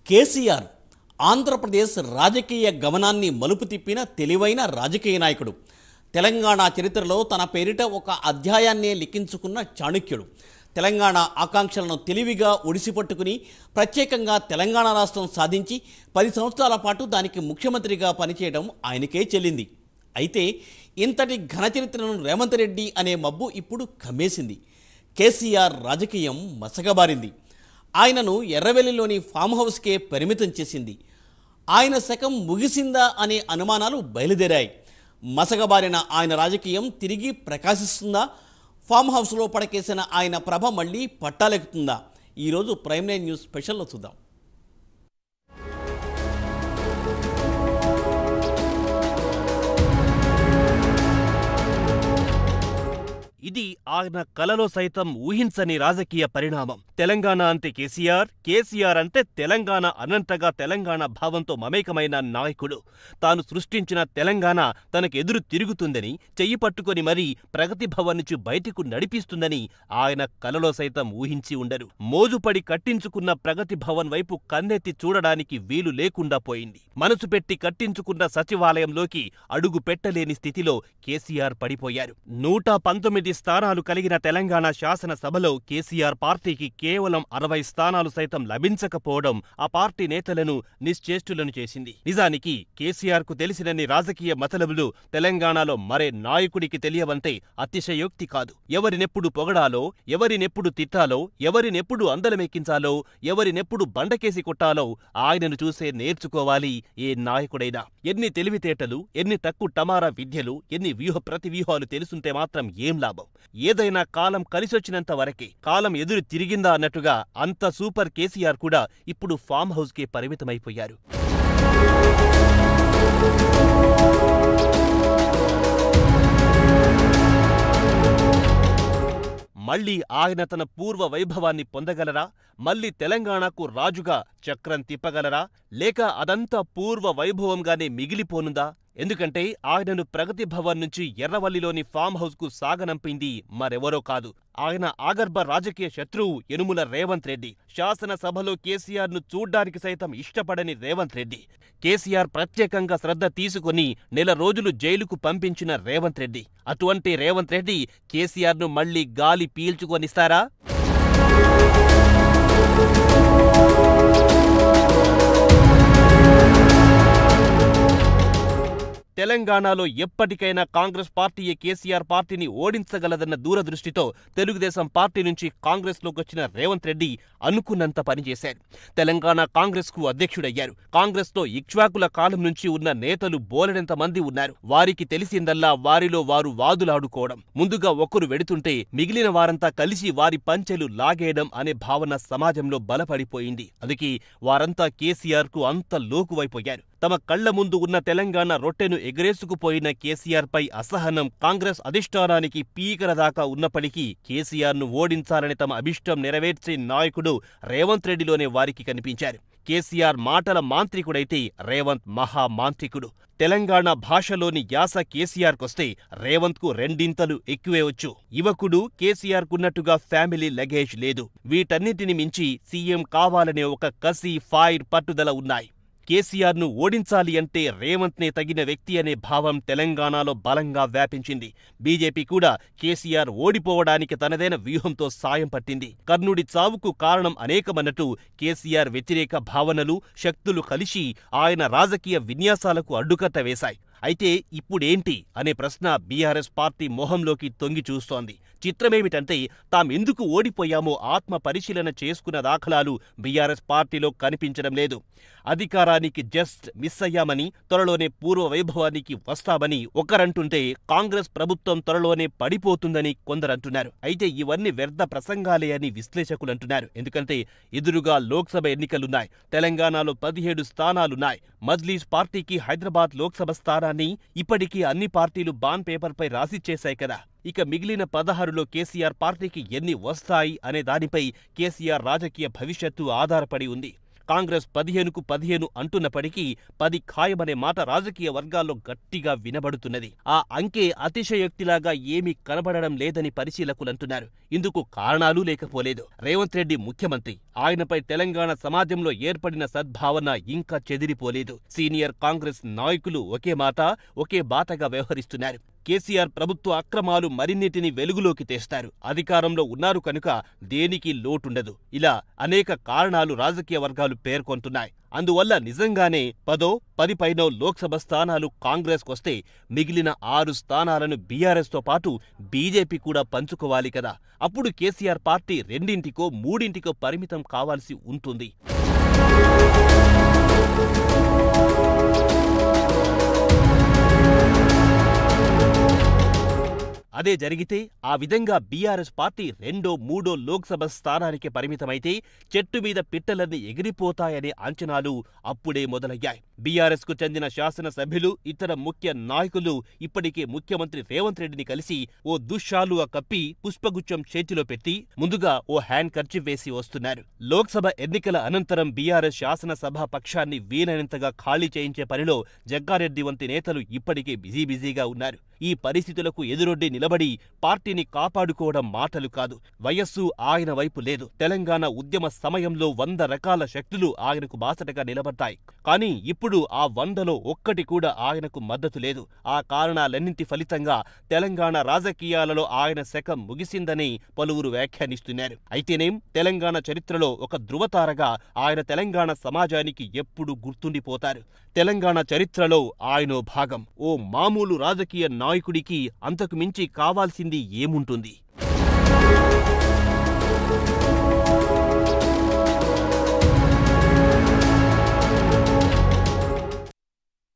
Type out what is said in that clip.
కేసీఆర్ ఆంధ్రప్రదేశ్ రాజకీయ గమనాన్ని మలుపు తిప్పిన తెలివైన రాజకీయ నాయకుడు. తెలంగాణ చరిత్రలో తన పేరిట ఒక అధ్యాయాన్నే లిఖించుకున్న చాణక్యుడు. తెలంగాణ ఆకాంక్షలను తెలివిగా ఒడిసిపట్టుకుని ప్రత్యేకంగా తెలంగాణ రాష్ట్రం సాధించి 10 సంవత్సరాల పాటు దానికి ముఖ్యమంత్రిగా పనిచేయడం ఆయనకే చెల్లింది. అయితే ఇంతటి ఘన చరిత్రను రేవంత్ రెడ్డి అనే మబ్బు ఇప్పుడు కమ్మేసింది. కేసీఆర్ రాజకీయం మసకబారింది. ఆయనను ఎర్రవెల్లిలోని ఫామ్ హౌస్కే పరిమితం చేసింది. ఆయన శకం ముగిసిందా అనే అనుమానాలు బయలుదేరాయి. మసకబారిన ఆయన రాజకీయం తిరిగి ప్రకాశిస్తుందా? ఫామ్ హౌస్లో పడకేసిన ఆయన ప్రభ మళ్ళీ పట్టాలెక్కుతుందా? ఈరోజు ప్రైమ్ 9 న్యూస్ స్పెషల్లో చూద్దాం. ఇది ఆయన కలలో సైతం ఊహించని రాజకీయ పరిణామం. తెలంగాణ అంటే కేసీఆర్, కేసీఆర్ అంటే తెలంగాణ అనంతగా తెలంగాణ భావంతో మమేకమైన నాయకుడు. తాను సృష్టించిన తెలంగాణ తనకు ఎదురు తిరుగుతుందని, చెయ్యి పట్టుకొని మరీ ప్రగతి భవన్ నుంచి బయటకు నడిపిస్తుందని ఆయన కలలో సైతం ఊహించి ఉండరు. మోజుపడి కట్టించుకున్న ప్రగతి భవన్ వైపు కన్నెత్తి చూడడానికి వీలు లేకుండా పోయింది. మనసు పెట్టి కట్టించుకున్న సచివాలయంలోకి అడుగు పెట్టలేని స్థితిలో కేసీఆర్ పడిపోయారు. 119 స్థానాలు కలిగిన తెలంగాణ శాసనసభలో కేసీఆర్ పార్టీకి కేవలం 60 స్థానాలు సైతం లభించకపోవడం ఆ పార్టీ నేతలను నిశ్చేష్టులను చేసింది. నిజానికి కేసీఆర్ కు తెలిసినన్ని రాజకీయ మతలబులు తెలంగాణలో మరే నాయకుడికి తెలియవంటే అతిశయోక్తి కాదు. ఎవరినెప్పుడు పొగడాలో, ఎవరినెప్పుడు తిట్టాలో, ఎవరినెప్పుడు అందలమెక్కించాలో, ఎవరినెప్పుడు బండకేసి కొట్టాలో ఆయనను చూసే నేర్చుకోవాలి ఏ నాయకుడైనా. ఎన్ని తెలివితేటలు, ఎన్ని టక్కు టమారా విద్యలు, ఎన్ని వ్యూహ ప్రతివ్యూహాలు తెలుసుంటే మాత్రం ఏం లాభం? ఏదైనా కాలం కలిసొచ్చినంత వరకే. కాలం ఎదురు తిరిగిందా అన్నట్టుగా అంత సూపర్ కేసీఆర్ కూడా ఇప్పుడు ఫామ్ హౌస్కే పరిమితమైపోయారు. మళ్లీ ఆయన తన పూర్వ వైభవాన్ని పొందగలరా? మళ్లీ తెలంగాణకు రాజుగా చక్రం తిప్పగలరా? లేక అదంతా పూర్వ వైభవంగానే మిగిలిపోనుందా? ఎందుకంటే ఆయనను ప్రగతి భవన్ నుంచి ఎర్రవల్లిలోని ఫామ్ హౌస్ కు సాగనంపింది మరెవరో కాదు, ఆయన ఆగర్భ రాజకీయ శత్రువు యనుమల రేవంత్ రెడ్డి. శాసనసభలో కేసీఆర్ ను చూడ్డానికి సైతం ఇష్టపడని రేవంత్ రెడ్డి, కేసీఆర్ ప్రత్యేకంగా శ్రద్ధ తీసుకుని నెల రోజులు జైలుకు పంపించిన రేవంత్ రెడ్డి. అటువంటి రేవంత్ రెడ్డి కేసీఆర్ ను మళ్లీ గాలి పీల్చుకొనిస్తారా? తెలంగాణలో ఎప్పటికైనా కాంగ్రెస్ పార్టీయే కేసీఆర్ పార్టీని ఓడించగలదన్న దూరదృష్టితో తెలుగుదేశం పార్టీ నుంచి కాంగ్రెస్లోకొచ్చిన రేవంత్ రెడ్డి అనుకున్నంత పనిచేశారు. తెలంగాణ కాంగ్రెస్ కు అధ్యక్షుడయ్యారు. కాంగ్రెస్లో ఇక్ష్వాకుల కాలం నుంచి ఉన్న నేతలు బోలెడంత మంది ఉన్నారు. వారికి తెలిసిందల్లా వారిలో వారు వాదులాడుకోవడం, ముందుగా ఒకరు వెడుతుంటే మిగిలిన వారంతా కలిసి వారి పంచెలు లాగేయడం అనే భావన సమాజంలో బలపడిపోయింది. అందుకే వారంతా కేసీఆర్ కు అంత లోకువైపోయారు. తమ కళ్ల ముందు ఉన్న తెలంగాణ రొట్టెను ఎగరేసుకుపోయిన కేసీఆర్ పై అసహనం కాంగ్రెస్ అధిష్టానానికి పీకల దాకా ఉన్నప్పటికీ కేసీఆర్ ను ఓడించాలని తమ అభిష్టం నెరవేర్చే నాయకుడు రేవంత్ రెడ్డిలోనే వారికి కనిపించారు. కేసీఆర్ మాటల మాంత్రికుడైతే రేవంత్ మహామాంత్రికుడు. తెలంగాణ భాషలోని యాస కేసీఆర్ కొస్తే రేవంత్ కు రెండింతలు ఎక్కువే వచ్చు. యువకుడు, కేసీఆర్ కున్నట్టుగా ఫ్యామిలీ లగేజ్ లేదు. వీటన్నిటిని మించి సీఎం కావాలనే ఒక కసి, ఫైర్, పట్టుదల ఉన్నాయి. కేసీఆర్ ను ఓడించాలి అంటే రేవంత్ నే తగిన వ్యక్తి అనే భావం తెలంగాణలో బలంగా వ్యాపించింది. బీజేపీ కూడా కేసీఆర్ ఓడిపోవడానికి తనదైన వ్యూహంతో సాయం పట్టింది. కర్ణుడి చావుకు కారణం అనేకమన్నట్టు కేసీఆర్ వ్యతిరేక భావనలు, శక్తులు కలిసి ఆయన రాజకీయ విన్యాసాలకు అడ్డుకట్ట వేశాయి. అయితే ఇప్పుడేంటి అనే ప్రశ్న బీఆర్ఎస్ పార్టీ మొహంలోకి తొంగి చూస్తోంది. చిత్రమేమిటంటే తామెందుకు ఓడిపోయామో ఆత్మ పరిశీలన చేసుకున్న దాఖలాలు బీఆర్ఎస్ పార్టీలో కనిపించడం లేదు. అధికారానికి జస్ట్ మిస్ అయ్యామని, త్వరలోనే పూర్వ వైభవానికి వస్తామని ఒకరంటుంటే కాంగ్రెస్ ప్రభుత్వం త్వరలోనే పడిపోతుందని కొందరంటున్నారు. అయితే ఇవన్నీ వ్యర్థ ప్రసంగాలే అని విశ్లేషకులంటున్నారు. ఎందుకంటే ఎదురుగా లోక్సభ ఎన్నికలున్నాయి. తెలంగాణలో 17 స్థానాలున్నాయి. మజ్లీస్ పార్టీకి హైదరాబాద్ లోక్సభ స్థానాన్ని ఇప్పటికీ అన్ని పార్టీలు బాండ్ పేపర్పై రాసిచ్చేశాయి కదా. ఇక మిగిలిన 16లో కేసీఆర్ పార్టీకి ఎన్ని వస్తాయి అనే దానిపై కేసీఆర్ రాజకీయ భవిష్యత్తు ఆధారపడి ఉంది. కాంగ్రెస్ 15కు 15 అంటున్నప్పటికీ 10 ఖాయమనే మాట రాజకీయ వర్గాల్లో గట్టిగా వినబడుతున్నది. ఆ అంకె అతిశయోక్తిలాగా ఏమీ కనబడడం లేదని పరిశీలకులంటున్నారు. ఇందుకు కారణాలు లేకపోలేదు. రేవంత్ రెడ్డి ముఖ్యమంత్రి. ఆయనపై తెలంగాణ సమాజంలో ఏర్పడిన సద్భావన ఇంకా చెదిరిపోలేదు. సీనియర్ కాంగ్రెస్ నాయకులు ఒకే మాట, ఒకే బాటగా వ్యవహరిస్తున్నారు. కేసీఆర్ ప్రభుత్వ అక్రమాలు మరిన్నిటిని వెలుగులోకి తెస్తారు. అధికారంలో ఉన్నారు కనుక దేనికి లోటుండదు. ఇలా అనేక కారణాలు రాజకీయ వర్గాలు పేర్కొంటున్నాయి. అందువల్ల నిజంగానే 10 పైనో లోక్సభ స్థానాలు కాంగ్రెస్కొస్తే మిగిలిన 6 స్థానాలను బీఆర్ఎస్తో పాటు బీజేపీ కూడా పంచుకోవాలి కదా. అప్పుడు కేసీఆర్ పార్టీ 2కో 3కో పరిమితం కావాల్సి ఉంటుంది. అదే జరిగితే ఆ విధంగా బీఆర్ఎస్ పార్టీ 2, 3 లోక్సభ స్థానానికి పరిమితమైతే చెట్టు మీద పిట్టలన్నీ ఎగిరిపోతాయనే అంచనాలు అప్పుడే మొదలయ్యాయి. బీఆర్ఎస్ కు చెందిన శాసనసభ్యులు, ఇతర ముఖ్య నాయకులు ఇప్పటికే ముఖ్యమంత్రి రేవంత్ రెడ్డిని కలిసి ఓ దుశ్శాలుగా కప్పి పుష్పగుచ్చం చేతిలో పెట్టి ముందుగా ఓ హ్యాండ్ కర్చీఫ్ వేసి వస్తున్నారు. లోక్సభ ఎన్నికల అనంతరం బీఆర్ఎస్ శాసనసభ పక్షాన్ని వీలైనంతగా ఖాళీ చేయించే పనిలో జగ్గారెడ్డి వంటి నేతలు ఇప్పటికే బిజీగా ఉన్నారు. ఈ పరిస్థితులకు ఎదురొడ్డి నిలబడి పార్టీని కాపాడుకోవడం మాటలు కాదు. వయస్సు ఆయన వైపు లేదు. తెలంగాణ ఉద్యమ సమయంలో 100 రకాల శక్తులు ఆయనకు బాసటగా నిలబడ్డాయి. కానీ ఇప్పుడు ఆ 100లో ఒక్కటి కూడా ఆయనకు మద్దతు లేదు. ఆ కారణాలన్నింటి ఫలితంగా తెలంగాణ రాజకీయాలలో ఆయన శకం ముగిసిందని పలువురు వ్యాఖ్యానిస్తున్నారు. అయితేనేం తెలంగాణ చరిత్రలో ఒక ధృవతారగా ఆయన తెలంగాణ సమాజానికి ఎప్పుడూ గుర్తుండిపోతారు. తెలంగాణ చరిత్రలో ఆయనో భాగం. ఓ మామూలు రాజకీయ నాయకుడికి అంతకు మించి కావాల్సింది ఏముంటుంది?